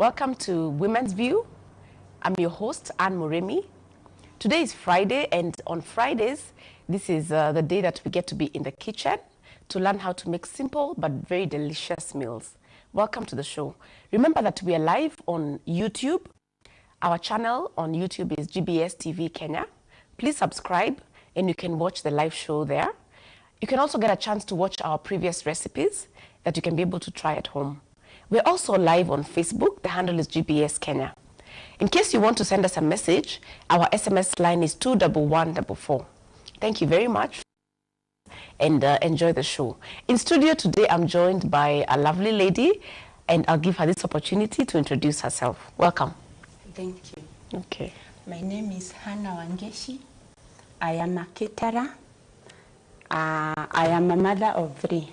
Welcome to Women's View. I'm your host, Anne Moremi. Today is Friday, and on Fridays, this is the day that we get to be in the kitchen to learn how to make simple but very delicious meals. Welcome to the show. Remember that we are live on YouTube. Our channel on YouTube is GBS TV Kenya. Please subscribe and you can watch the live show there. You can also get a chance to watch our previous recipes that you can be able to try at home. We're also live on Facebook. The handle is GBS Kenya. In case you want to send us a message, our SMS line is 21144. Thank you very much and enjoy the show. In studio today, I'm joined by a lovely lady, and I'll give her this opportunity to introduce herself. Welcome. Thank you. Okay. My name is Hannah Wangeshi. I am a caterer. I am a mother of 3.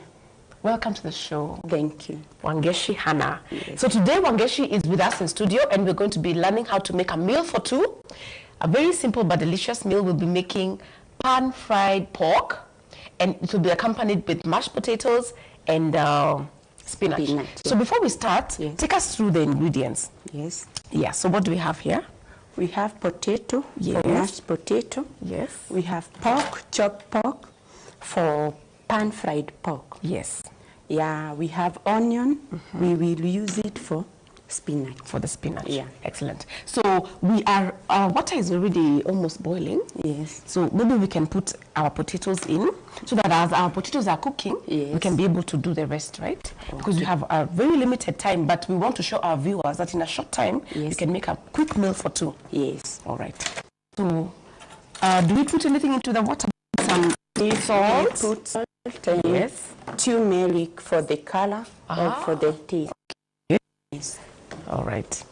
Welcome to the show. Thank you. Wangeshi Hannah. Yes. So today Wangeshi is with us in studio, and we're going to be learning how to make a meal for 2. A very simple but delicious meal. We'll be making pan-fried pork, and it will be accompanied with mashed potatoes and spinach. So before we start, yes, take us through the ingredients. Yes. Yeah, so what do we have here? We have potato, yes, mashed potato. Yes. We have pork, chopped pork for pan-fried pork. Yes. Yeah, we have onion. We will use it for spinach. For the spinach. Yeah. Excellent. So we are, our water is already almost boiling. Yes. So maybe we can put our potatoes in so that as our potatoes are cooking, yes, we can be able to do the rest, right? Okay. Because we have a very limited time, but we want to show our viewers that in a short time, yes, we can make a quick meal for 2. Yes. All right. So do we put anything into the water? Some salt? We put salt and yes, turmeric for the color or for the taste. Yes. All right.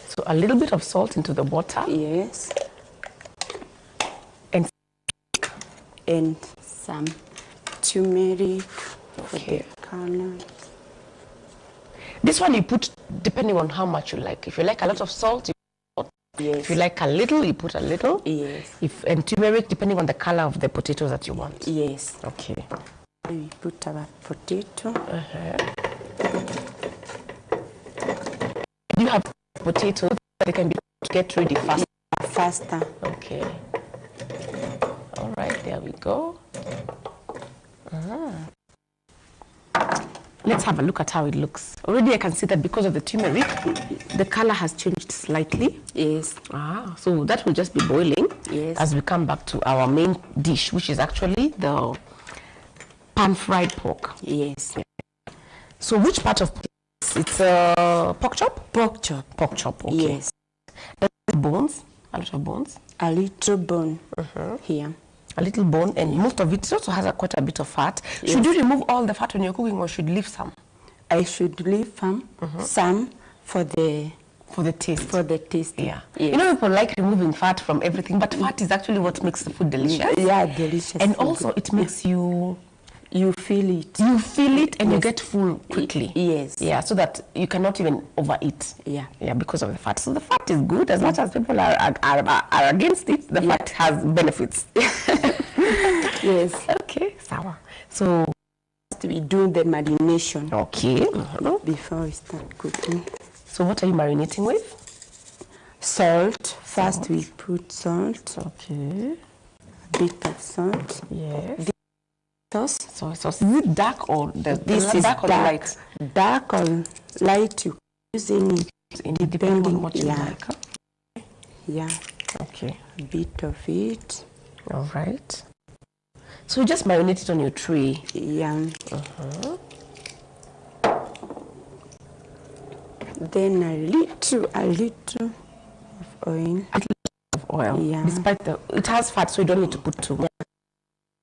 So a little bit of salt into the water. Yes. And some turmeric for the color. This one you put depending on how much you like. If you like a lot of salt, you put, yes, if you like a little, you put a little. Yes. And turmeric depending on the color of the potatoes that you want. Yes. Okay. We put our potato. You have potatoes that can be get ready faster. Okay. All right, there we go. Let's have a look at how it looks. Already I can see that because of the turmeric, the color has changed slightly. Yes. So that will just be boiling. Yes. As we come back to our main dish, which is actually the pan-fried pork. Yes. So which part of it's pork chop? Pork chop. Pork chop, okay. Yes. Bones, a lot of bones. A little bone here. A little bone, and most of it also has quite a bit of fat. Yes. Should you remove all the fat when you're cooking, or should you leave some? I should leave some for the taste. For the taste. Yeah. Yes. You know, people like removing fat from everything, but fat is actually what makes the food delicious. Yeah, delicious. And also it makes you feel it. You feel it, and yes, you get full quickly. Yes. Yeah, so that you cannot even overeat. Yeah. Yeah, because of the fat. So the fat is good. As much as people are against it, the fat has benefits. Yes. Okay, sour. So we do the marination. Okay. Before we start cooking. So what are you marinating with? Salt. First we put salt. Okay. A bit of salt. Yes. Sauce. Soy sauce. Is it dark or this is dark or light? Dark or light, you use any. Depending on what you like. Huh? Yeah. Okay. A bit of it. All right. So you just marinate it on your tray. Yeah. Then a little of oil. A little of oil. Yeah. Despite it has fat, so you don't need to put too much.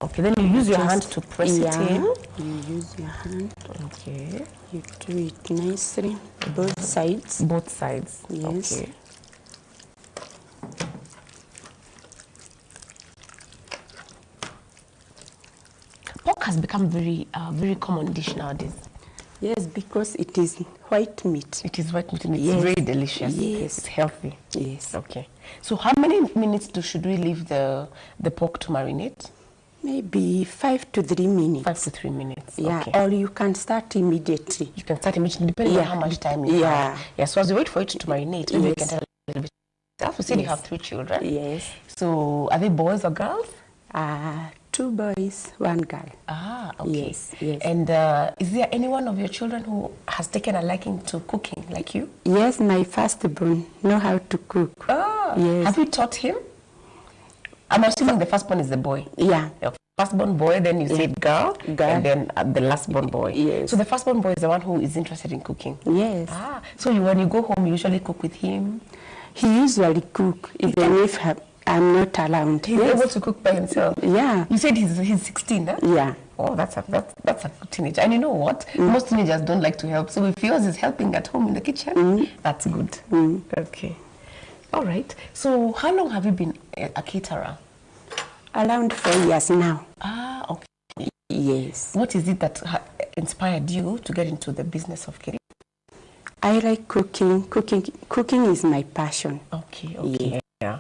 Okay, then you use your hand to press it in. You use your hand. Okay. You do it nicely. Both sides. Both sides. Yes. Okay. Pork has become very common dish nowadays. Yes, because it is white meat. It is white meat and it's very delicious. Yes. It's healthy. Yes. Okay. So how many minutes should we leave the pork to marinate? Maybe 5 to 3 minutes. 5 to 3 minutes. Yeah, Okay. or you can start immediately. You can start immediately depending on Yeah. how much time you Yeah. have. Yeah. So as you wait for it to marinate, maybe you can Yes. tell a little bit. You said you Yes. have 3 children. Yes. So are they boys or girls? 2 boys, 1 girl. Ah, okay. Yes, yes. And is there any one of your children who has taken a liking to cooking like you? Yes, my firstborn know how to cook. Ah, Yes. have you taught him? I'm assuming the firstborn is the boy. Yeah. Your firstborn boy, then you said girl, Girl. and then the lastborn boy. Yes. So the firstborn boy is the one who is interested in cooking. Yes. Ah, so when you go home, you usually cook with him. He usually cook even if I'm not around. He's able to cook by himself. Yeah. You said he's 16, huh? Yeah. Oh, that's a good teenager. And you know what? Most teenagers don't like to help. So if yours is helping at home in the kitchen, that's good. Okay. All right. So how long have you been a caterer? Around 4 years now. Ah, okay. Yes. What is it that inspired you to get into the business of catering? I like cooking. Cooking is my passion. Okay, okay. Yeah.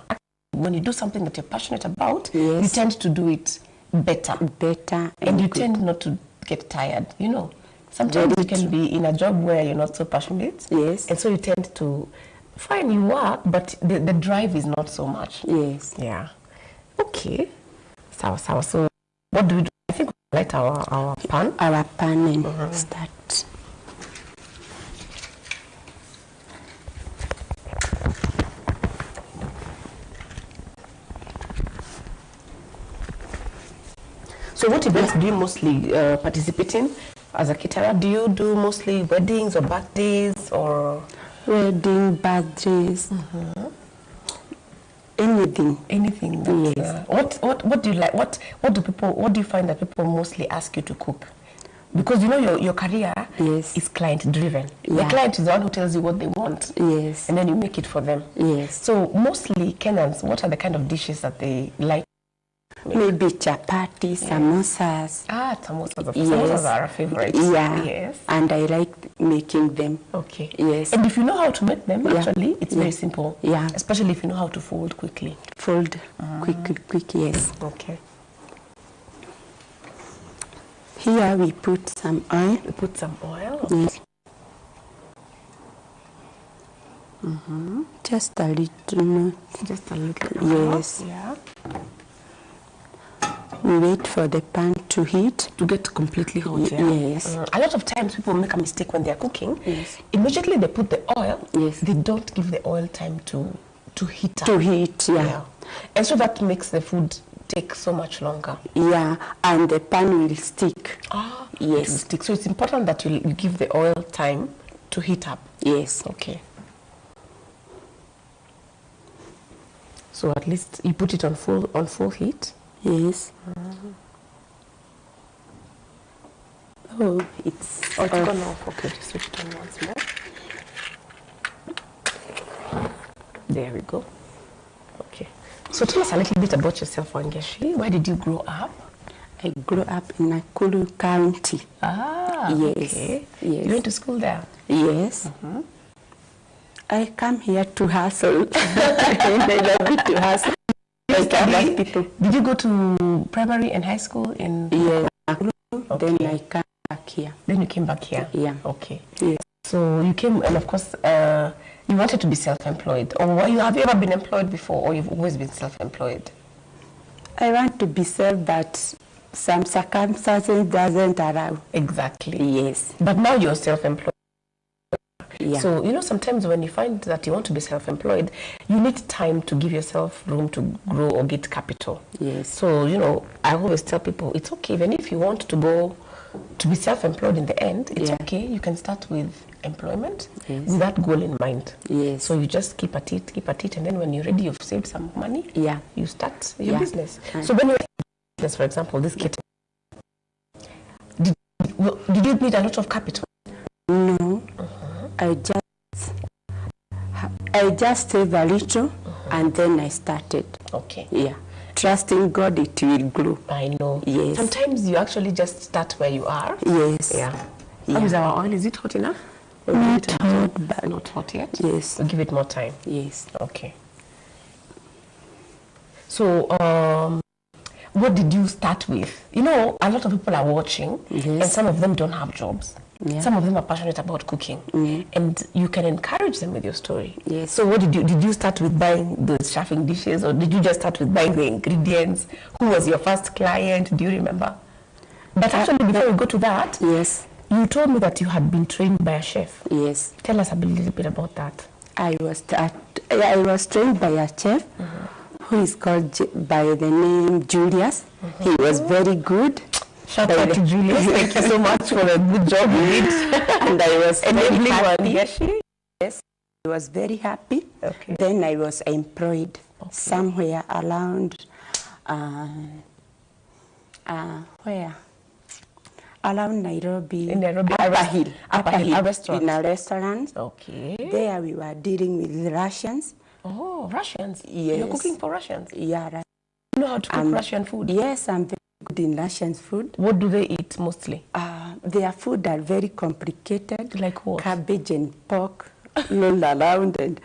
When you do something that you're passionate about, Yes. you tend to do it better. Better And you good. tend not to get tired, you know. Sometimes you can be in a job where you're not so passionate. Yes. And so you tend to, fine, you work, but the drive is not so much. Yes. Yeah. Okay. Sawa. So what do we do? I think we light our pan. Our pan and start. So what events do you mostly participate in as a caterer? Do you do mostly weddings or birthdays or Wedding, birthdays, anything. anything? That's, Yes. What do you like? What do you find that people mostly ask you to cook? Because you know your career Yes. is client driven. The Yeah. client is the one who tells you what they want, Yes. and then you make it for them. Yes. So mostly Kenyans, what are the kind of dishes that they like? Maybe chapati, samosas. Ah, samosas. Yes. Samosas are our favorite. Yeah. Yes. And I like making them. Okay. Yes. And if you know how to make them, Yeah. actually, it's very Yeah. simple. Yeah. Especially if you know how to fold quickly. Fold quick, yes. Okay. Here we put some oil. We put some oil. Yes. Just a little, not. Just a little. Yes. Yeah. We wait for the pan to heat. To get completely hot. Yeah. Yes. A lot of times people make a mistake when they are cooking. Yes. Immediately they put the oil. Yes. They don't give the oil time to heat up. To heat, yeah. Yeah. And so that makes the food take so much longer. Yeah, and the pan will stick. Ah. Yes. It will stick. So it's important that you give the oil time to heat up. Yes. Okay. So at least you put it on full heat. Yes. Oh, it's Oh, it's off. gone off. Okay, just switch it on once more. There we go. Okay. So tell us a little bit about yourself, Wangeshi. Where did you grow up? I grew up in Nakuru County. Ah, Yes, okay. yes. You went to school there? Yes. I come here to hustle. I love it to hustle. Like other people. Did you go to primary and high school in? Yes. Then Okay. I come back here. Then you came back here? Yeah. Okay. Yes. So you came, and of course, you wanted to be self-employed. Or have you ever been employed before, or you've always been self-employed? I want to be self, but some circumstances doesn't allow. Exactly. Yes. But now you're self-employed. Yeah. So, you know, sometimes when you find that you want to be self-employed, you need time to give yourself room to grow or get capital. Yes. So, you know, I always tell people, it's okay, even if you want to go to be self-employed in the end, it's Yeah. okay. You can start with employment Yes. with that goal in mind. Yes. So you just keep at it, and then when you're ready, you've saved some money, Yeah. you start your Yeah. business. Right. So when you're in business, for example, this kit, did you need a lot of capital? No. I just saved a little and then I started. Okay. Yeah. Trusting God it will grow. I know. Yes. Sometimes you actually just start where you are. Yes. Yeah. Yeah. How is our oil? Is it hot enough? Or Not give it hot, more- but- not hot yet? Yes. We'll give it more time. Yes. Okay. So, what did you start with? You know, a lot of people are watching, Yes. and some of them don't have jobs. Yeah. Some of them are passionate about cooking, and you can encourage them with your story. Yes. So what did you start with buying the chefing dishes, or did you just start with buying the ingredients? Who was your first client? Do you remember? But actually, before we go to that, Yes. you told me that you had been trained by a chef. Yes. Tell us a little bit about that. I was trained by a chef who is called by the name Julius. He was very good. Shout out to Julius. Thank you so much for a good job you did. And I was very Enabling happy. Wangeshi. Yes, I was very happy. Okay. Then I was employed somewhere around, where? Around Nairobi. In Nairobi, Upper Hill. Upper Hill, a restaurant. In a restaurant. Okay. There we were dealing with Russians. Oh, Russians. Yes. You're cooking for Russians. Yeah, right. You know how to cook Russian food? Yes, I'm very good in Russian food. What do they eat mostly? Their food are very complicated. Like what? Cabbage and pork rolled around, and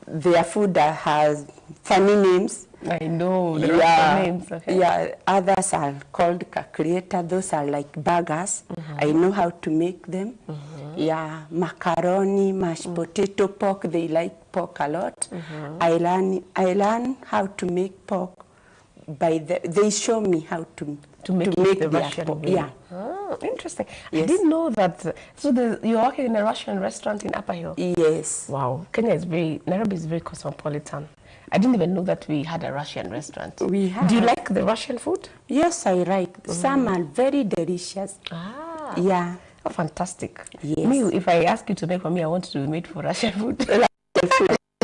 their food has funny names. I know the Russian names. Okay. Yeah, others are called calculator. Those are like burgers. I know how to make them. Yeah, macaroni, mashed potato, pork. They like pork a lot. I learn how to make pork by they show me how to make make the their Russian pork. way. Yeah. Oh, interesting. I Yes. didn't know that. So you're working in a Russian restaurant in Upper Hill? Yes. Wow. Nairobi is very cosmopolitan. I didn't even know that we had a Russian restaurant. We have. Do you like the Russian food? Yes, I like. Some are very delicious. Ah. Yeah. Oh, fantastic. Yes. Me, if I ask you to make for me, I want to make for Russian food. I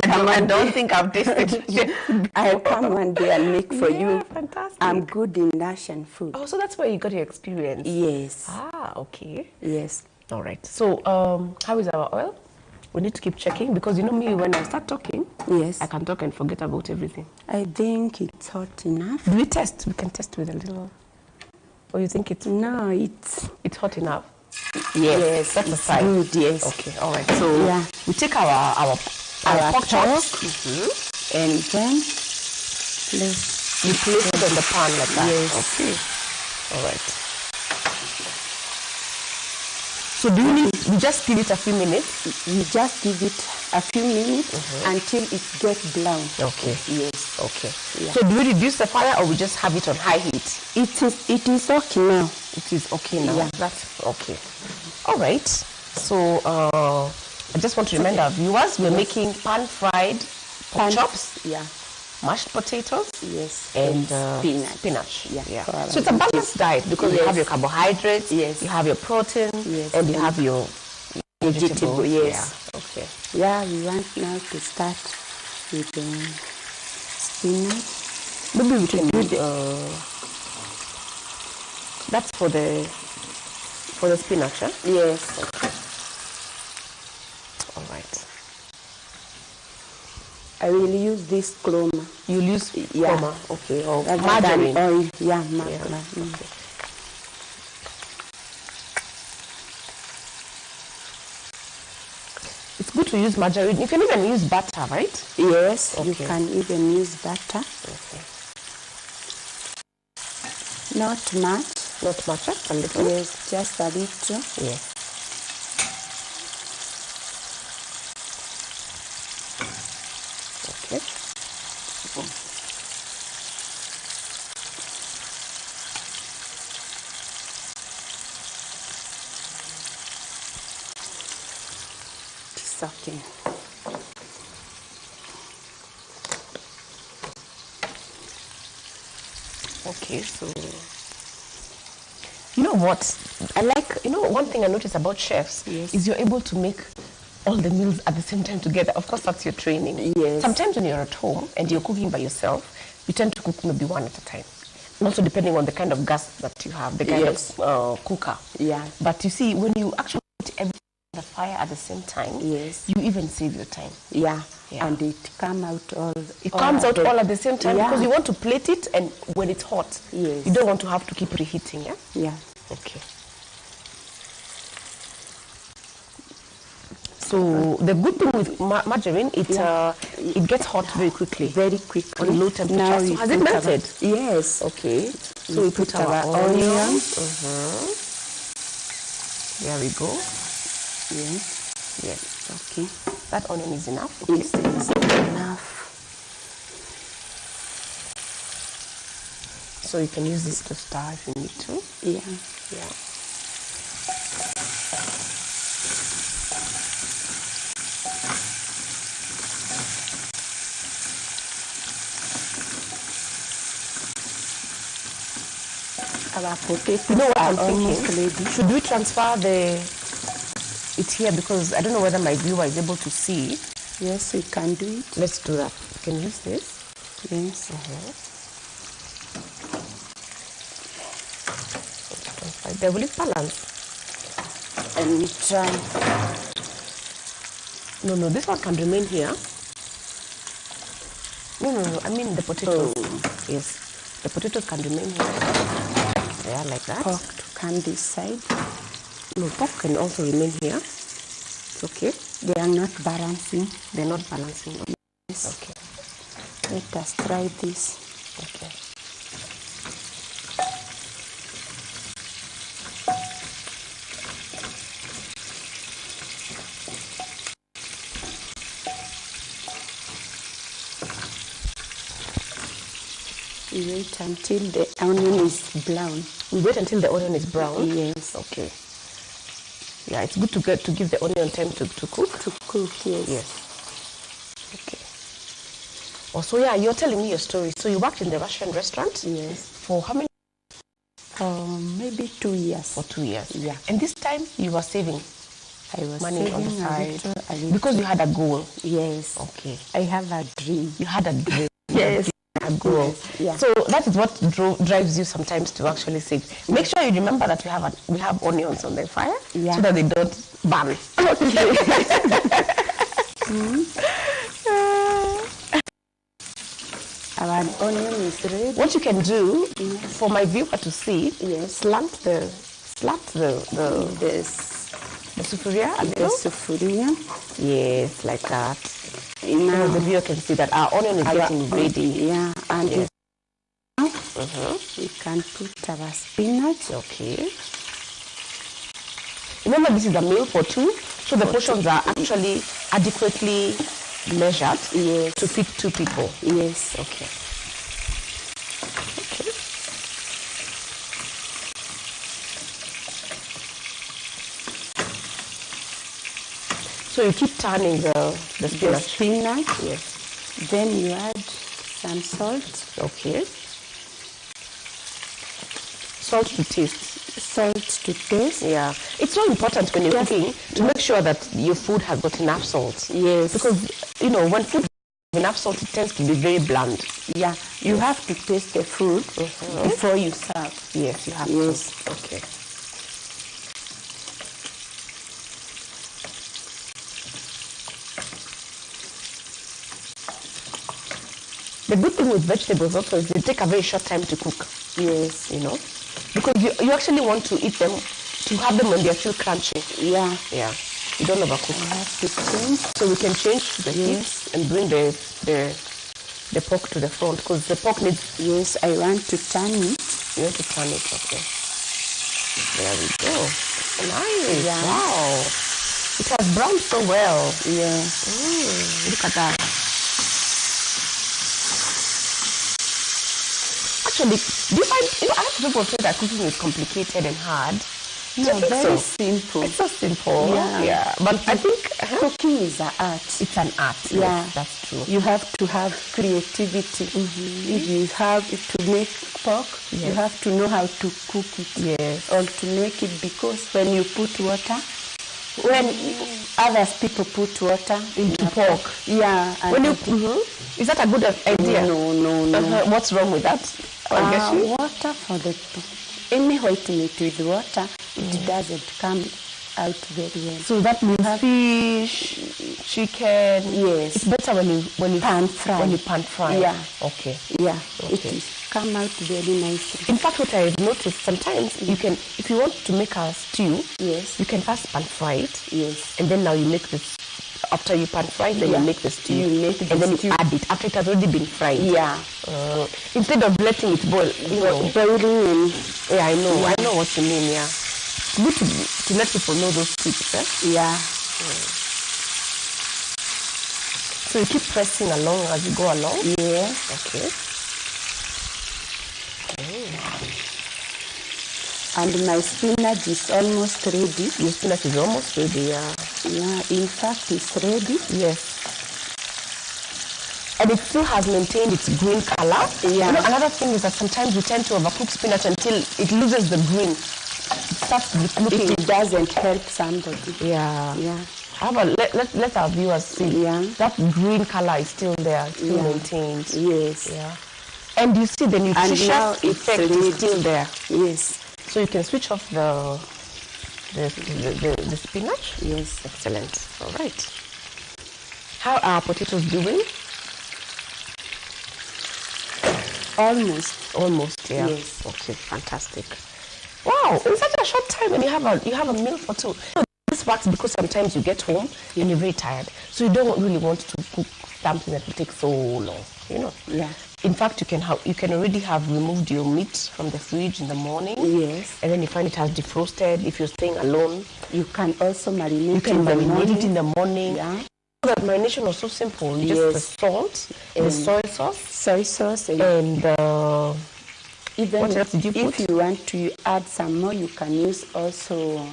I don't think I've tasted it. I'll come one day and make for Yeah, you. fantastic. I'm good in Russian food. Oh, so that's where you got your experience. Yes. Ah, okay. Yes. All right. So, how is our oil? We need to keep checking because you know me, when I start talking, Yes. I can talk and forget about everything. I think it's hot enough. Do we test? We can test with a little. Or you think it's No, it's hot enough? yes. That's a it's sign. good. Yes. Okay. All right. So Yeah. we take our pork chops. And then You place it on the pan like that. Yes. Okay. All right. So do we just give it a few minutes? you just give it a few minutes until it gets brown. Okay. Yes. Okay. Yeah. So do we reduce the fire or we just have it on high heat? It is okay now. It is okay now. Yeah. That's okay. All right. So I just want to remind our viewers we're making pan-fried pork chops, Yeah. mashed potatoes, Yes. and spinach. Yeah. Yeah. So it's a balanced diet because you Yes. have your carbohydrates, Yes. you have your protein, Yes. and you have your Vegetable, vegetables. yes. Yeah. Okay. Yeah, we want now to start with spinach. Maybe we can do that's for the spinach, huh? Yes. All right. I will use this chroma. You'll use Yeah. coma, okay, or Rather margarine. than oil. Yeah, Yeah, margarine. okay. It's good to use margarine. You can even use butter, right? Yes, you Okay. can even use butter. Okay. Not much. Not much, huh? A little. Yes, just a little. Yeah. Okay. It's okay. Okay, so you know what? I like, you know, one thing I notice about chefs Yes. is you're able to make all the meals at the same time together. Of course, that's your training. Yes. Sometimes when you're at home and you're cooking by yourself, you tend to cook maybe one at a time. And also depending on the kind of gas that you have, the kind Yes. of cooker. Yeah. But you see, when you actually put everything on the fire at the same time, Yes. you even save your time. Yeah. Yeah. And it comes out all. It comes out all at the same time Yeah. because you want to plate it and when it's hot. Yes. You don't want to have to keep reheating, yeah? Yeah. Okay. So the good thing with margarine, it gets hot very quickly. Very quickly. On low temperature. Now So has it melted? Yes. Okay. So we put our onion. There we go. Yes. Yes. Okay. That onion is enough. Okay. It is enough. So you can use this to stir if you need to. Yeah. Yeah. Our potatoes You know what are I'm almost thinking? ready. Should we transfer it here, because I don't know whether my viewer is able to see. Yes, we can do it. Let's do that. You can use this. Yes. There will it balance. And we try. No, this one can remain here. No. I mean the potatoes. Yes, the potatoes can remain here. Yeah, like that. Pork to come this side. No, pork can also remain here. It's okay. They are not balancing. They're not balancing. Yes. Okay. Let us try this. Okay. We wait until the onion is brown. We wait until the onion is brown. Yes. Okay. Yeah, it's good to give the onion time to cook. To cook, yes. Yes. Okay. Also, yeah, you're telling me your story. So you worked in the Russian restaurant? Yes. For how many? For maybe 2 years. For 2 years. Yeah. And this time you were saving I was money on the saving side a little. because you had a goal. Yes. Okay. I have a dream. You had a dream. Yes. A goal. Yes, yeah. So that is what drives you sometimes to actually save. Make sure you remember that we have onions on the fire, Yeah. so that they don't burn. Our onion is ready. What you can do for my viewer to see, Yes. slant the sufuria a The little. sufuria. Yes, like that. So Now the viewer can see that our onion is getting ready. Yeah, and Yes. now we can put our spinach. Okay. Remember, this is a meal for two, so the portions are actually adequately measured to feed 2 people. Yes. Okay. Okay. So you keep turning the The spinach. spinach. Yes. Then you add some salt. Okay. Salt to taste. Salt to taste. Yeah. It's so important when you're Yes. cooking to make sure that your food has got enough salt. Yes. Because, when food has enough salt, it tends to be very bland. Yeah, you have to taste the food before you serve. Yes, you have Yes. to. Okay. The good thing with vegetables also is they take a very short time to cook. Yes. Because you actually want to eat them, to have them when they're still crunchy. Yeah. Yeah. You don't overcook. I have to change. So we can change the heat Yes. and bring the pork to the front, because the pork needs, Yes, I want to turn it. you have to turn it. Okay. There we go. Nice. Yeah. Wow. It has browned so well. Yeah. Look at that. Actually, do you find, a lot of people say that cooking is complicated and hard. Do you No, think very so? simple. It's so simple. Yeah. But I think Cooking is an art. it's an art. Yeah. Yes, that's true. You have to have creativity. If you have to make pork, you Yes. have to know how to cook it. Yes. Or to make it, because when you put water, when others people put water Into pork. yeah. And Is that a good idea? No. What's wrong with that? Water for any white meat with water, it doesn't come out very well. So that means fish, chicken. Yes. It's better when you Pan fry. When you pan fry. Yeah. Okay. Yeah, Okay. it is come out very nicely. In fact, what I've noticed sometimes you can, if you want to make a stew, Yes. you can first pan fry it. Yes. And then now you make this. After you pan fry, then Yeah. you make the stew. You make the and then stew. you add it after it has already been fried. Yeah. Instead of letting it boil, you know. Boiling in. Yeah, I know. I know what you mean. Yeah. It's good to let people know those tips. Eh? Yeah. So you keep pressing along as you go along. Yes. Okay. And my spinach is almost ready. Your spinach is almost ready. Yeah. Yeah, in fact, it's ready. Yes. And it still has maintained its green color. Yeah. You know, another thing is that sometimes we tend to overcook spinach until it loses the green. It starts looking. It doesn't help somebody. Yeah. Yeah. However, let our viewers see. Yeah. That green color is still there, still Yeah. maintained. Yes. Yeah. And you see the nutritious now it's effect ready. is still there. Yes. So you can switch off the spinach. Yes. Excellent. All right. How are potatoes doing? Almost. Almost, yeah. Yes. Okay, fantastic. Wow, in such a short time, and you have a meal for two. So this works because sometimes you get home and you're very tired, so you don't really want to cook something that will take so long. You know. Yeah. In fact, you can already have removed your meat from the fridge in the morning. Yes. And then you find it has defrosted. If you're staying alone, You can also marinate you can in the marinate morning. it in the morning. Yeah. That marination was so simple. Yes. Just the salt, the soy sauce, Soy sauce and and even what else did you if put? you want to add some more, you can use also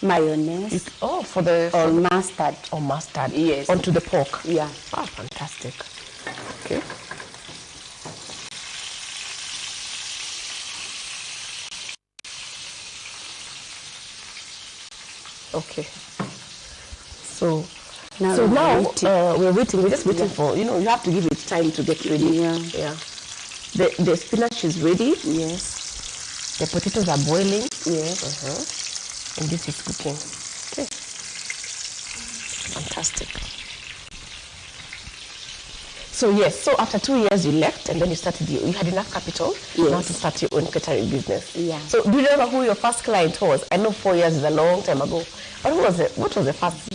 mayonnaise for the or mustard. or mustard. Yes. Onto the pork. Yeah. Ah, fantastic. Okay. Okay. So Now we're waiting. We're just waiting for, you have to give it time to get ready. Yeah. Yeah. The spinach is ready. Yes. The potatoes are boiling. Yes. And this is cooking. Okay. Fantastic. So yes, so after 2 years you left and then you started, you had enough capital now to start your own catering business. Yeah. So do you remember who your first client was? I know 4 years is a long time ago. But what was the first?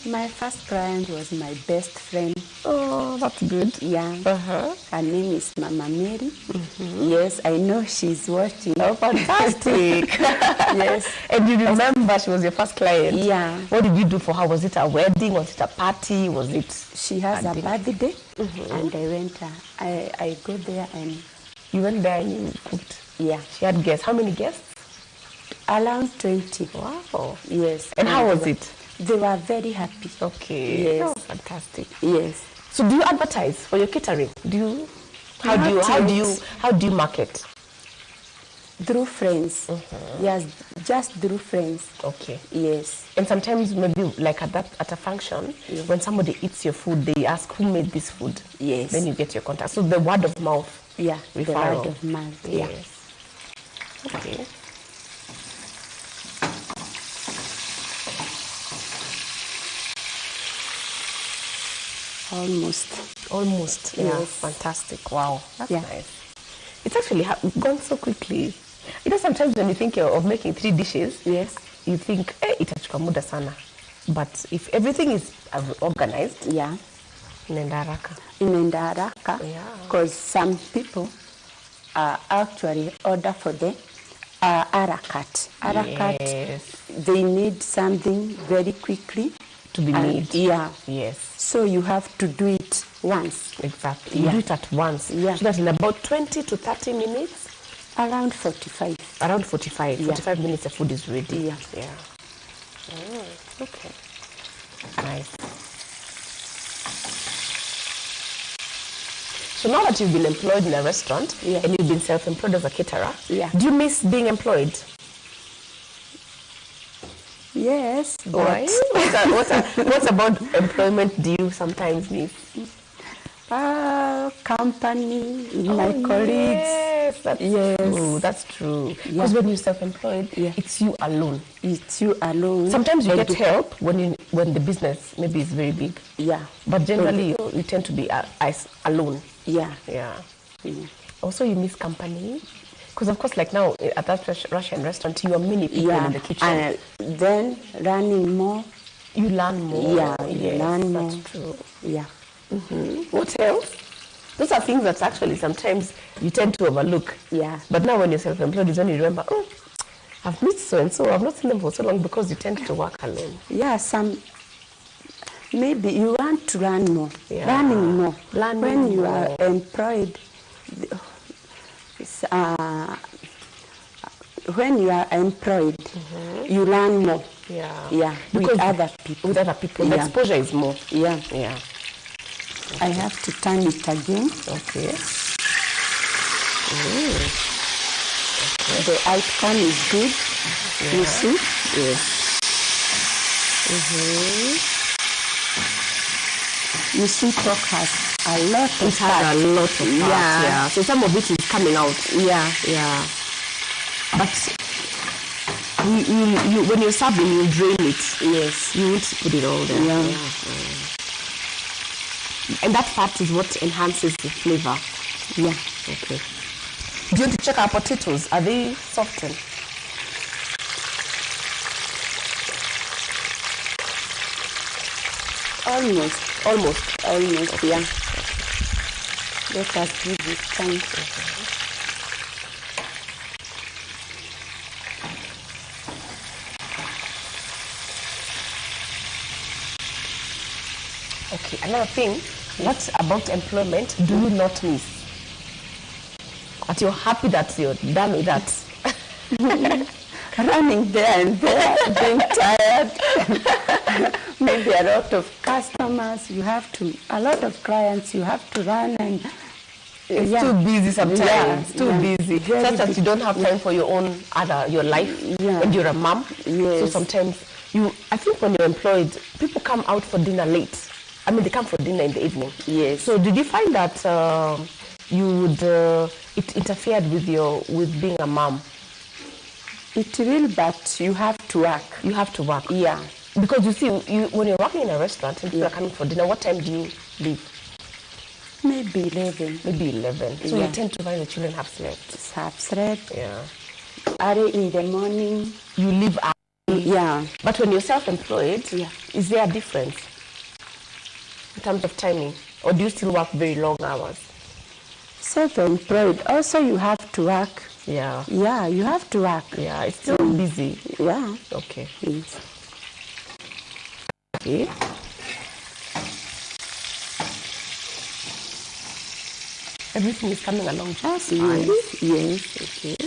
My first client was my best friend. Oh, that's good. Yeah. Uh-huh. Her name is Mama Mary. Yes, I know she's watching. Oh, fantastic. Yes. And you remember she was your first client? Yeah. What did you do for her? Was it a wedding? Was it a party? Was it? She has a birthday, and I went. I go there and You went there and you cooked? yeah, She had guests. How many guests? around 20. Wow. Yes. And how was it? They were very happy. Okay. Yes. Oh, fantastic. Yes. So do you advertise for your catering? How do you market? Through friends. Yes, just through friends. Okay. Yes. And sometimes maybe like at a function, when somebody eats your food, they ask who made this food. Yes. Then you get your contact. So the word of mouth. Yeah. The Referral. word of mouth. Yeah. Yes. Okay. Almost. Yeah. Yes. Fantastic. Wow. That's Yeah. nice. It's actually gone so quickly. Sometimes when you think of making 3 dishes, Yes. you think, itachukua muda sana. But if everything is organized, Yeah. inaenda haraka. Inaenda haraka. Yeah. Because some people actually order for the arakat. Arakat. Yes. They need something very quickly. To be made. Yeah. Yes. So you have to do it once. Exactly. You Yeah. do it at once. Yeah. So that in about 20 to 30 minutes, Around 45. around 45, Yeah. 45 minutes the food is ready. Yeah. Yeah. Okay. Nice. So now that you've been employed in a restaurant and you've been self-employed as a caterer, do you miss being employed? Yes. Why? What about employment do you sometimes miss? Company, my colleagues. Yes, that's Yes. true. That's true. Because when you're self-employed, it's you alone. It's you alone. Sometimes you And get help when the business maybe is very big. Yeah. But generally, you tend to be alone. Yeah. Yeah. Yeah. Also, you miss company. Because, of course, like now at that Russian restaurant, you are many people in the kitchen. And then running more. You learn more. Yeah, you yes, learn more. That's true. Yeah. What else? Those are things that actually sometimes you tend to overlook. Yeah. But now when you're self-employed, you only remember, I've missed so-and-so. I've not seen them for so long because you tend to work alone. Yeah, maybe you want to learn more. Yeah. Learning more. Learning when you more. are employed, when you are employed, you learn more. Yeah. Yeah. Because with other people. With other people. The exposure is more. Yeah. Yeah. I have to turn it again. Okay. The outcome is good. You see? Yes. You see, pork has a lot of It has a lot of fat. Yeah. So some of it is coming out. Yeah. Yeah. But you when you're serving, you drain it. Yes. You won't put it all there. Yeah. And that fat is what enhances the flavor. Yeah. Okay. Do you want to check our potatoes? Are they softened? Almost, yeah. Let us give it time. Okay, another thing, what about employment do you not miss? But you're happy that you're done with that? Running there and there, being tired. Maybe a lot of customers, a lot of clients you have to run and... It's too busy sometimes. Yeah, it's too busy. Such that you don't have time for your life. Yeah. And you're a mom. Yes. So sometimes I think when you're employed, people come out for dinner late. I mean, they come for dinner in the evening. Yes. So did you find that it interfered with being a mom? It will, but you have to work. You have to work. Yeah. Because you see, when you're working in a restaurant and people are coming for dinner, what time do you leave? Maybe 11. Maybe 11. So you tend to find the children have slept. Have slept. Yeah. Early in the morning. You leave early. Yeah. But when you're self-employed, Yeah. is there a difference in terms of timing? Or do you still work very long hours? Self-employed. Also, you have to work. Yeah. Yeah, you have to work. Yeah, it's still busy. Yeah. Okay. Yes. Okay. Everything is coming along just fine. Yes. Okay.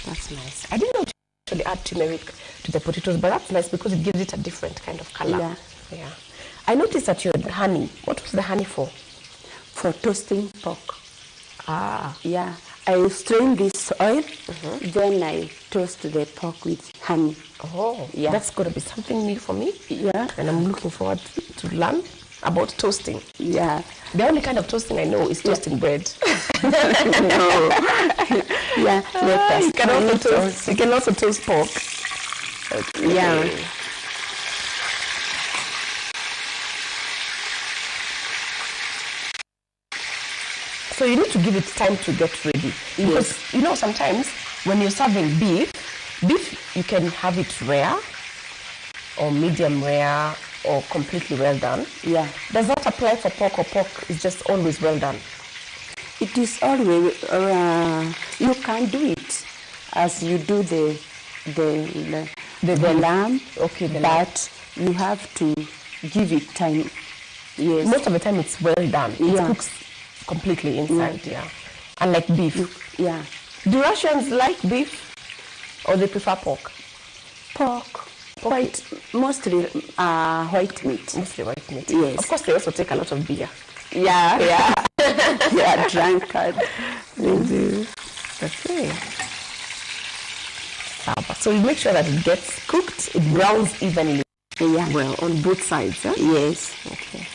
That's nice. I didn't know to actually add turmeric to the potatoes, but that's nice because it gives it a different kind of color. Yeah. Yeah. I noticed that you had honey. What was the honey for? For toasting pork. Ah. Yeah. I strain this oil, then I toast the pork with honey. Oh, Yeah. That's going to be something new for me. Yeah. And I'm looking forward to learn about toasting. Yeah. The only kind of toasting I know is toasting bread. No. Yeah. Let us You can try also it toast. You can also toast pork. Okay. Yeah. So you need to give it time to get ready. Because, sometimes when you're serving beef you can have it rare or medium rare or completely well done. Yeah. Does that apply for pork, or pork is just always well done? It is always, you can do it as you do the lamb. Okay, the lamb. But you have to give it time. Yes. Most of the time it's well done. It Yeah. cooks completely inside, yeah. Unlike beef. Yeah. Do Russians like beef or they prefer pork? Pork. Mostly white meat. Mostly white meat. Yes. Of course, they also take a lot of beer. Yeah. Yeah. They are drunkard. They do. Okay. So you make sure that it gets cooked, it browns evenly. Yeah. Well, on both sides, huh? Yes. Okay.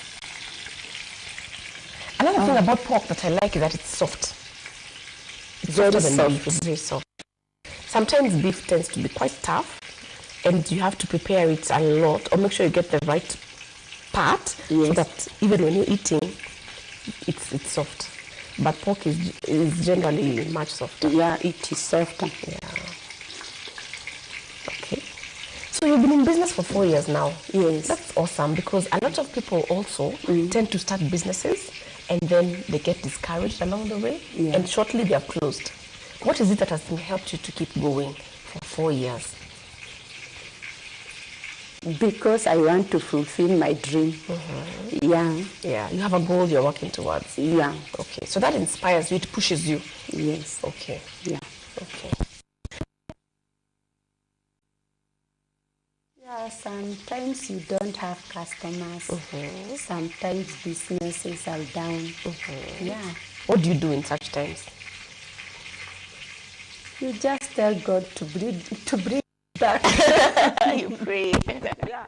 Another thing about pork that I like is that it's soft. It's Very softer than soft. beef. It's very soft. Sometimes beef tends to be quite tough, and you have to prepare it a lot, or make sure you get the right part, so Yes. that even when you're eating, it's soft. But pork is generally much softer. Yeah, it is softer. Yeah. Okay. So you've been in business for 4 years now. Yes. That's awesome, because a lot of people also tend to start businesses and then they get discouraged along the way, Yeah. and shortly they are closed. What is it that has helped you to keep going for 4 years? Because I want to fulfill my dream. Yeah, Yeah, you have a goal you're working towards. yeah, Okay, so that inspires you, it pushes you. yes, Okay, yeah. okay. Yeah, sometimes you don't have customers. Sometimes businesses are down. Yeah, What do you do in such times? you just tell God to bring back. You pray. Yeah.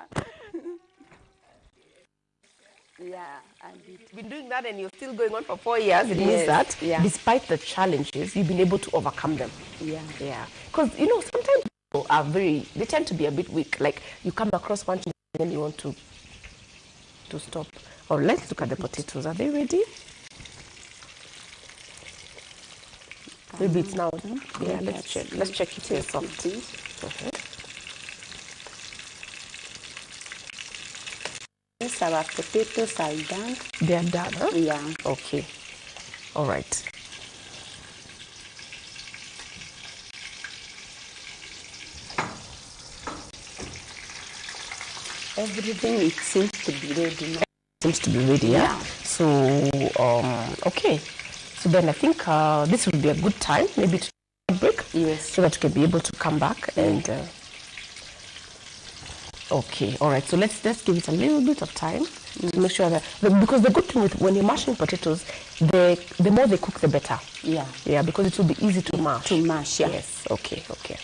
Yeah, and it, You've been doing that and you're still going on for 4 years. It means Yes, that yeah. despite the challenges, you've been able to overcome them. yeah, Yeah. Because, sometimes people are they tend to be a bit weak. Like you come across one thing and then you want to stop. Or let's look at the potatoes. Are they ready? Maybe it's now. Yeah, let's check. Let's check if they're soft. Okay. Yes, our potatoes are done. They are done, huh? Yeah. Okay. All right. Everything, it seems to be ready now. Seems to be ready, yeah? Yeah. So, okay. So then I think this will be a good time, maybe to take a break. Yes. So that you can be able to come back and... okay, all right. So let's give it a little bit of time to make sure that... Because the good thing with when you're mashing potatoes, the more they cook, the better. Yeah. Yeah, because it will be easy to mash. To mash, yeah. Yes, okay, okay.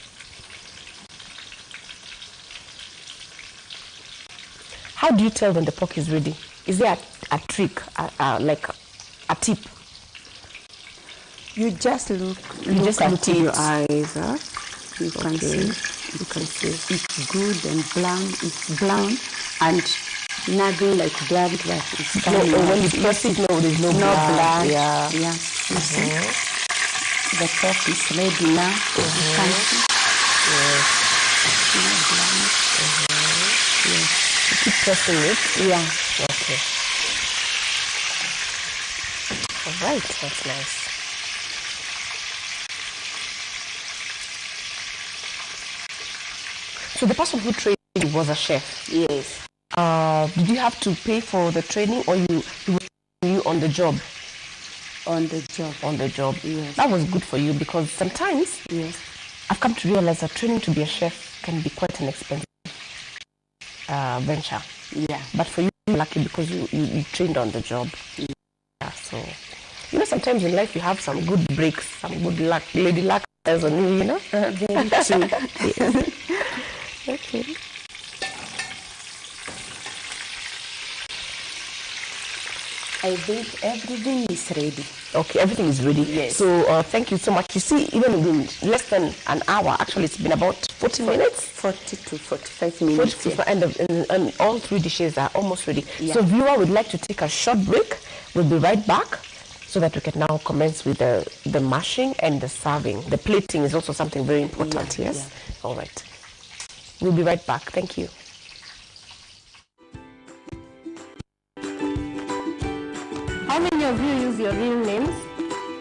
How do you tell when the pork is ready? Is there a trick, like a tip? You just look Just at look it. in your eyes, huh? You can Okay. see. You can see it's good and brown. It's brown and nothing like blood that is No, coming when out. you press it, no, there's no No blood. Yeah. Yeah. You see? The pork is ready now. You can see. No blood. Yes. Keep pressing it. Yeah. Okay. All right, that's nice. So the person who trained you was a chef. Yes. Did you have to pay for the training, or you were on the job? On the job. On the job. Yes. That was good for you, because sometimes Yes. I've come to realize that training to be a chef can be quite an expensive venture. Yeah. But for you, you're lucky because you trained on the job. Yeah, so, sometimes in life you have some good breaks, some good luck, lady luck as on you, Very true. Yes. Okay. I think everything is ready. Okay, everything is ready. Yes. So thank you so much. You see, even in less than an hour, actually it's been about 40 minutes. 40 to 45 minutes. And all 3 dishes are almost ready. Yeah. So viewer, would like to take a short break. We'll be right back so that we can now commence with the mashing and the serving. The plating is also something very important, Yeah, yes? yeah. All right. We'll be right back. Thank you. How many of you use your real names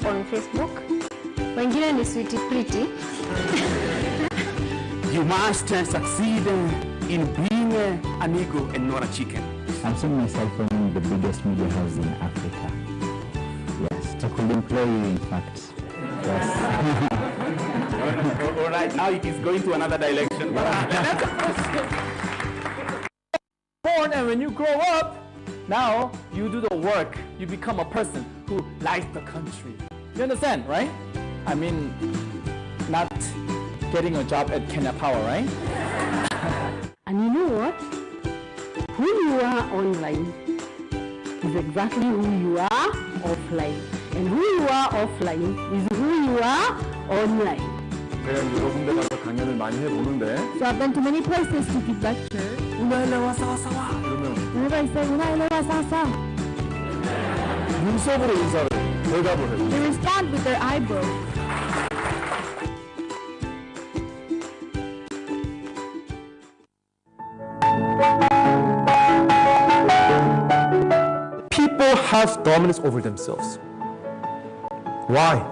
on Facebook? Wengine ni Sweetie Pretty. You must succeed in being an eagle and not a chicken. I'm seeing myself owning the biggest media house in Africa. Yes, I could employ you, in fact. Yes. All right, now it is going to another direction. Born, and when you grow up, now you do the work. You become a person who likes the country. You understand, right? I mean, not getting a job at Kenya Power, right? And you know what? Who you are online is exactly who you are offline. And who you are offline is who you are online. 제가 여러 군데 가서 강연을 많이 해보는데 So I've been to many places to give lecture. 우나일레와 싸와싸와 이러면 Whenever I say, "Unai, 눈썹으로 인사를 대답을 해요. they respond with their eyebrow. People have dominance over themselves. Why?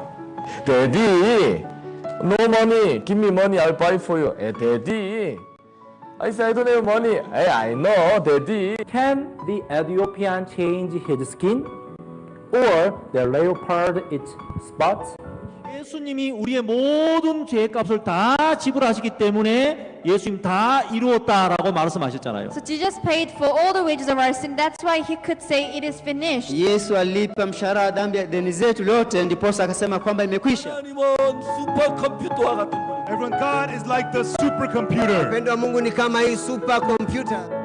Daddy, no money. Give me money. I'll buy for you. Hey, Daddy, I said I don't have money. Hey, I know, Daddy. Can the Ethiopian change his skin, or the leopard its spots? 예수님이 우리의 모든 죄의 값을 다 지불하시기 때문에 예수님 다 이루었다라고 말씀하셨잖아요. So Jesus paid for all the wages of our sin. That's why he could say it is finished. Yesu alipa mshahara wa dhambi deni zetu lote, ndiposa akasema kwamba imekwisha. 하나님은 슈퍼컴퓨터와 같은 분이에요. Everyone, God is like the supercomputer. Upendo wa Mungu ni kama hii supercomputer.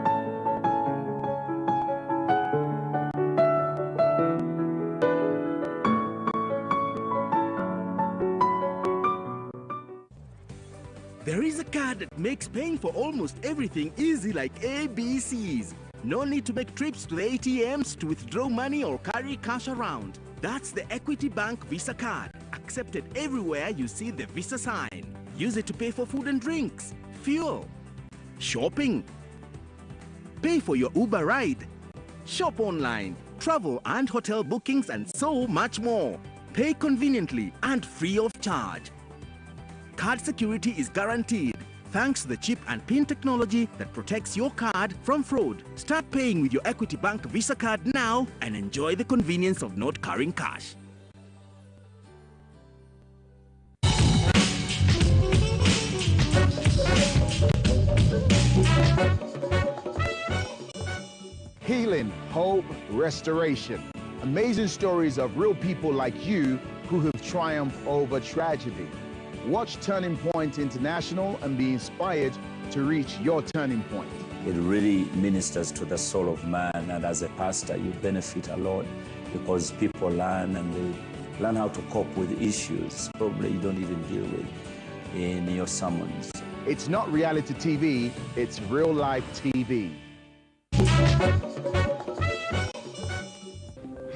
There is a card that makes paying for almost everything easy like ABCs. No need to make trips to the ATMs to withdraw money or carry cash around. That's the Equity Bank Visa card, accepted everywhere you see the Visa sign. Use it to pay for food and drinks, fuel, shopping, pay for your Uber ride, shop online, travel and hotel bookings, and so much more. Pay conveniently and free of charge. Card security is guaranteed thanks to the chip and PIN technology that protects your card from fraud. Start paying with your Equity Bank Visa card now and enjoy the convenience of not carrying cash. Healing, hope, restoration. Amazing stories of real people like you who have triumphed over tragedy. Watch Turning Point International and be inspired to reach your turning point. It really ministers to the soul of man, and as a pastor you benefit a lot because people learn, and they learn how to cope with issues probably you don't even deal with in your sermons. It's not reality TV, it's real life TV.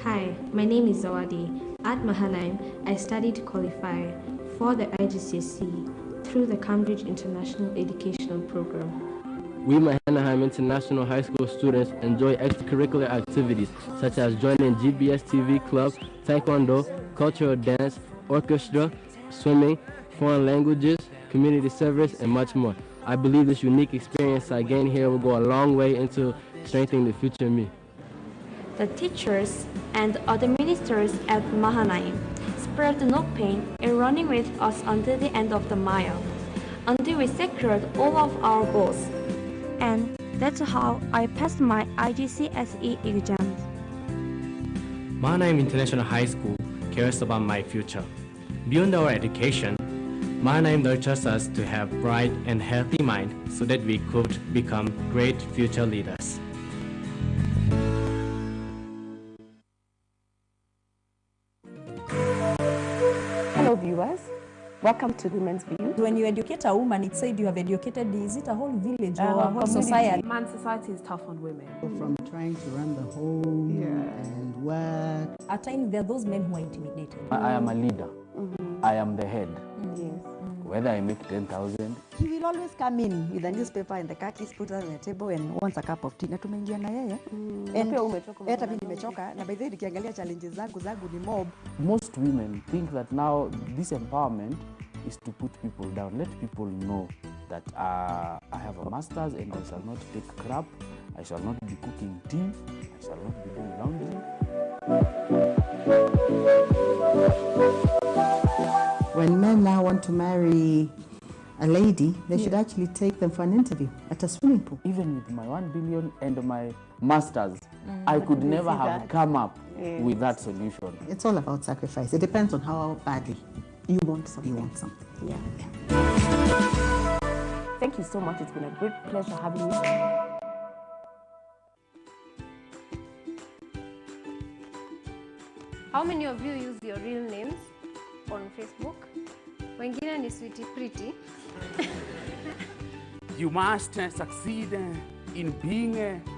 Hi, my name is Zawadi. At Mahanaim, I studied qualifier for the IGCSE through the Cambridge International Educational Program. We Mahanaim International High School students enjoy extracurricular activities such as joining GBS TV Club, Taekwondo, cultural dance, orchestra, swimming, foreign languages, community service, and much more. I believe this unique experience I gained here will go a long way into strengthening the future me. The teachers and other ministers at Mahanaim spared no pain in running with us until the end of the mile, until we secured all of our goals. And that's how I passed my IGCSE exams. Mahanaim International High School cares about my future. Beyond our education, Mahanaim nurtures us to have bright and healthy mind so that we could become great future leaders. Hello viewers, welcome to Women's View. When you educate a woman, it's said you have educated, is it a whole village or a whole society? Man, society is tough on women. From trying to run the home and work. At times, there are those men who are intimidated. I am a leader. I am the head. Whether I make 10,000. He will always come in with a newspaper and the khakis, put it on the table and wants a cup of tea. Na tumeingia na yeye. And hata mimi nimechoka na by the way nikiangalia challenges zangu ni mob. Most women think that now this empowerment is to put people down. Let people know that I have a master's and I shall not take crap. I shall not be cooking tea. I shall not be doing laundry. When men now want to marry a lady, they should actually take them for an interview at a swimming pool. Even with my 1 billion and my master's, I could never have come up with that solution. It's all about sacrifice. It depends on how badly you want something. Yeah. Thank you so much. It's been a great pleasure having you. How many of you use your real names on Facebook? Wengine ni Sweetie Pretty. You must succeed in being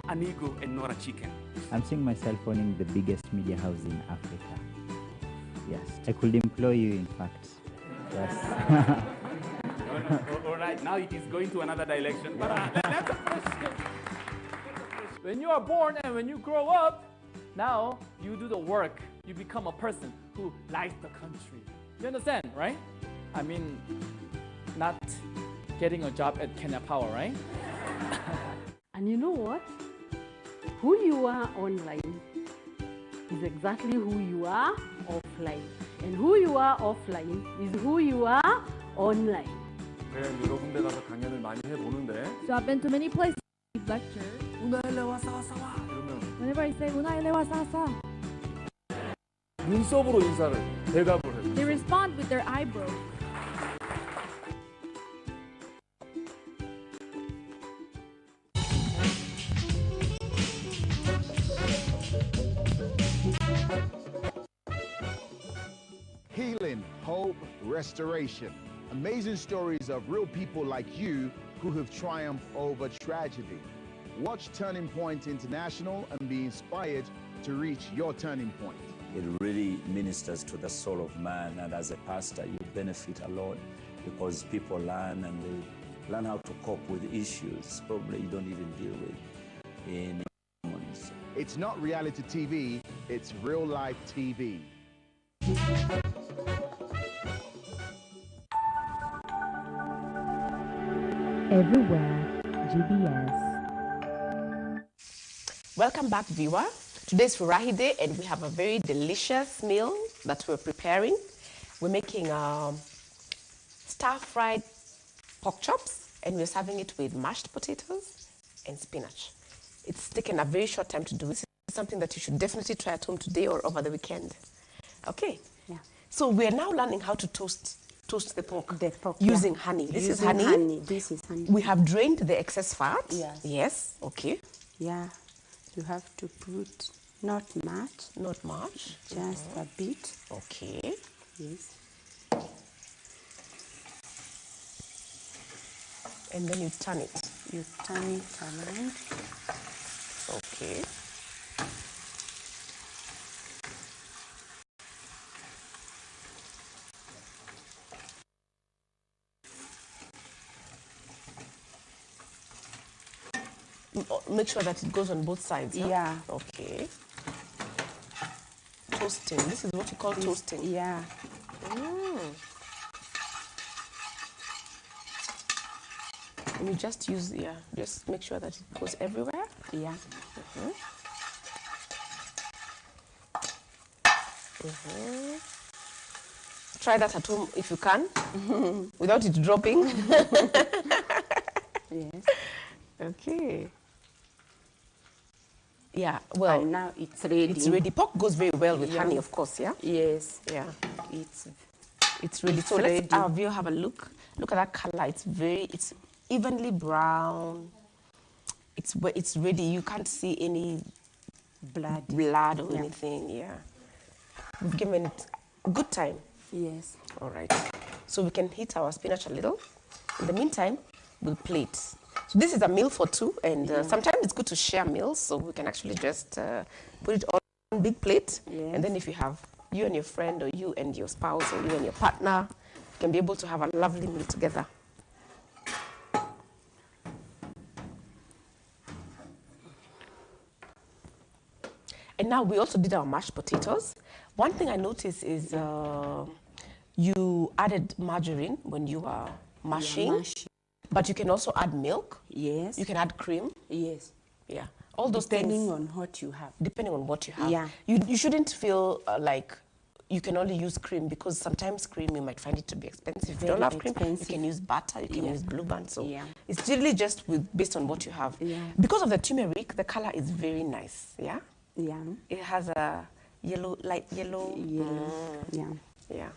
an eagle and not a chicken. I'm seeing myself owning the biggest media house in Africa. Yes, I could employ you, in fact. Yes. All right, now it is going to another direction. But let's When you are born and when you grow up, now you do the work. You become a person who likes the country. You understand, right? I mean, not getting a job at Kenya Power, right? And you know what? Who you are online is exactly who you are offline. And who you are offline is who you are online. 여러 군데 가서 강연을 많이 해보는데 So I've been to many places to lecture. 우나엘레와 사와사와 이러면 Whenever I say Unaelewa Sasa, 눈썹으로 인사를 대답을 해요. they respond with their eyebrows. Healing, hope, restoration. Amazing stories of real people like you who have triumphed over tragedy. Watch Turning Point International and be inspired to reach your turning point. It really ministers to the soul of man, and as a pastor, you benefit a lot because people learn and they learn how to cope with issues probably you don't even deal with in humans. It's not reality TV, it's real life TV. Everywhere, GBS. Welcome back, viewer. Today's Furahi Day, and we have a very delicious meal that we're preparing. We're making stir-fried pork chops, and we're serving it with mashed potatoes and spinach. It's taken a very short time to do. This is something that you should definitely try at home today or over the weekend. Okay. Yeah. So we're now learning how to toast the pork, yeah. using honey. This is Using honey. This is honey. We have drained the excess fat. Yes. Yes. Okay. Yeah. You have to put not much. Not much. Just a bit. Okay. Yes. And then you turn it. You turn it around. Okay. Make sure that it goes on both sides. Huh? Yeah. Okay. Toasting. This is what you call toasting. Yeah. And you just use, just make sure that it goes everywhere. Yeah. Try that at home if you can, without it dropping. Yes. Okay. Yeah, well, and now it's ready. It's ready. Pork goes very well with Yeah. honey, of course, yeah? Yes. Yeah. It's ready. it's So let's ready. our viewer have a look. Look at that color. It's evenly brown. It's ready. You can't see any blood or anything. Yeah. We've given it a good time. Yes. All right. So we can heat our spinach a little. In the meantime, we'll plate. So this is a meal for two, and sometimes it's good to share meals, so we can actually just put it on one big plate, and then if you have you and your friend, or you and your spouse, or you and your partner, you can be able to have a lovely meal together. And now we also did our mashed potatoes. One thing I noticed is you added margarine when you are mashing. But you can also add milk. Yes. You can add cream. Yes. Yeah. All those Depending things. on what you have. Depending on what you have. Yeah. You shouldn't feel like you can only use cream, because sometimes cream you might find it to be expensive. If you don't Very have cream, expensive. you can use butter, you can use Blue Band. So Yeah. it's really just based on what you have. Yeah. Because of the turmeric, the color is very nice. Yeah. Yeah. It has a yellow, light yellow. Yeah. Yeah.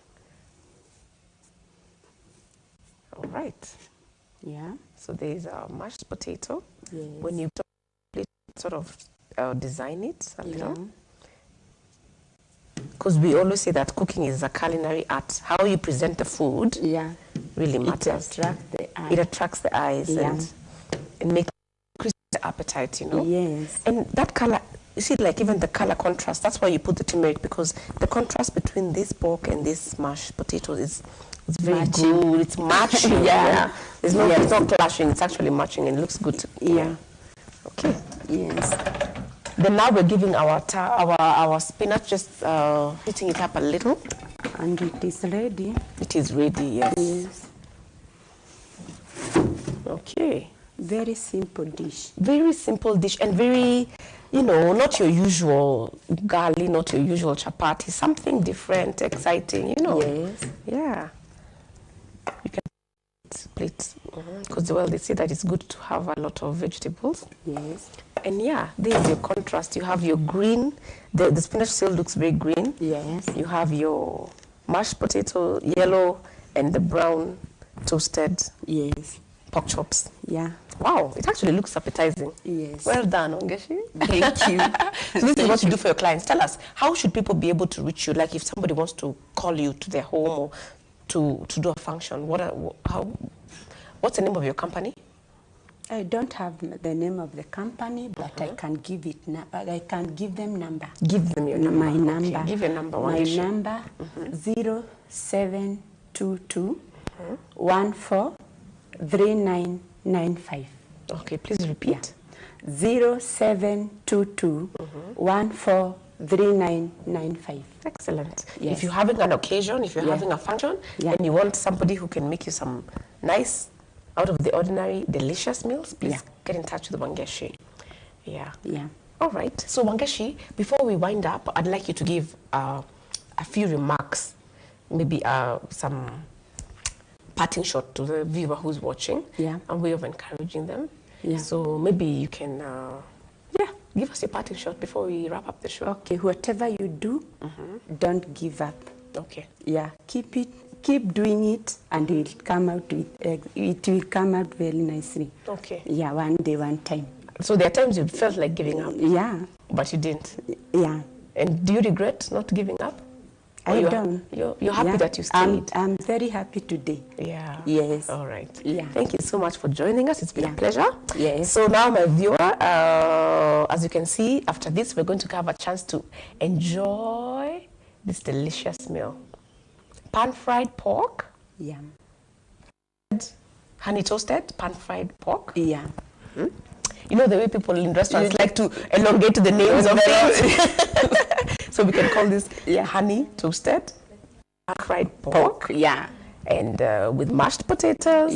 All right. Yeah. So there's a mashed potato. Yes. When you sort of design it a little. because we always say that cooking is a culinary art. How you present the food really matters. It attracts the eye. It attracts the eyes and makes the appetite, you know. Yes. And that color, you see, like even the color contrast, that's why you put the turmeric, because the contrast between this pork and this mashed potatoes is very Matching. good. It's matching. It's not clashing. It's actually matching and looks good. Okay. Yes. Then now we're giving our spinach, just heating it up a little. And it is ready. It is ready, yes. Yes. Okay. Very simple dish. Very simple dish and very, you know, not your usual gali, not your usual chapati. Something different, exciting, you know. Yes. Yeah. You can split because well, they say that it's good to have a lot of vegetables. Yes. And yeah, there's your contrast. You have your green, the spinach still looks very green. Yes. You have your mashed potato, yellow, and the brown toasted pork chops. Yeah. Wow, it actually looks appetizing. Yes. Well done, Ongeshi. Thank you. So this is what you do for your clients. Tell us, how should people be able to reach you? Like if somebody wants to call you to their home or to do a function, what's the name of your company? I don't have the name of the company, but I can give it. I can give them number. Give them your number. My number. Okay. Give your number. My number 0722 143995. Okay, please repeat. 0722 143995. Excellent. Yes. If you're having an occasion, if you're having a function, and you want somebody who can make you some nice, out of the ordinary, delicious meals, please get in touch with Wangeshi. Yeah. All right. So Wangeshi, before we wind up, I'd like you to give a few remarks, maybe some parting shot to the viewer who's watching, a way of encouraging them. So maybe you can, give us your parting shot before we wrap up the show. Okay, whatever you do, don't give up. Okay. Yeah, keep doing it, and it will come out very nicely. Okay. Yeah, one day, one time. So there are times you felt like giving up. Yeah. But you didn't. Yeah. And do you regret not giving up? I don't. You're happy that you stayed? I'm very happy today. Yeah. Yes. All right. Yeah. Thank you so much for joining us. It's been a pleasure. Yes. So now, my viewer, as you can see, after this, we're going to have a chance to enjoy this delicious meal. Pan-fried pork. Yeah. Honey toasted pan-fried pork. Yeah. You know the way people in restaurants like to elongate the names of things. So we can call this honey toasted fried pork. Yeah. And with mashed potatoes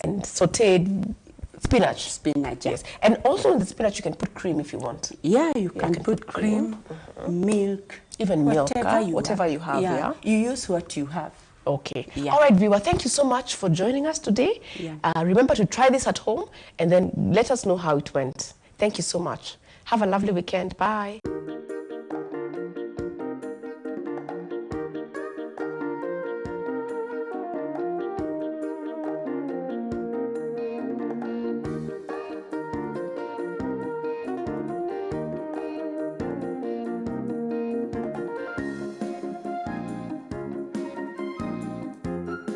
and sauteed spinach. Yes. And also in the spinach you can put cream if you want. Yeah, you can put cream, milk, even milk, whatever you have. Yeah. You use what you have. Okay. Yeah. All right, viewer, thank you so much for joining us today. Yeah. Remember to try this at home and then let us know how it went. Thank you so much. Have a lovely weekend. Bye.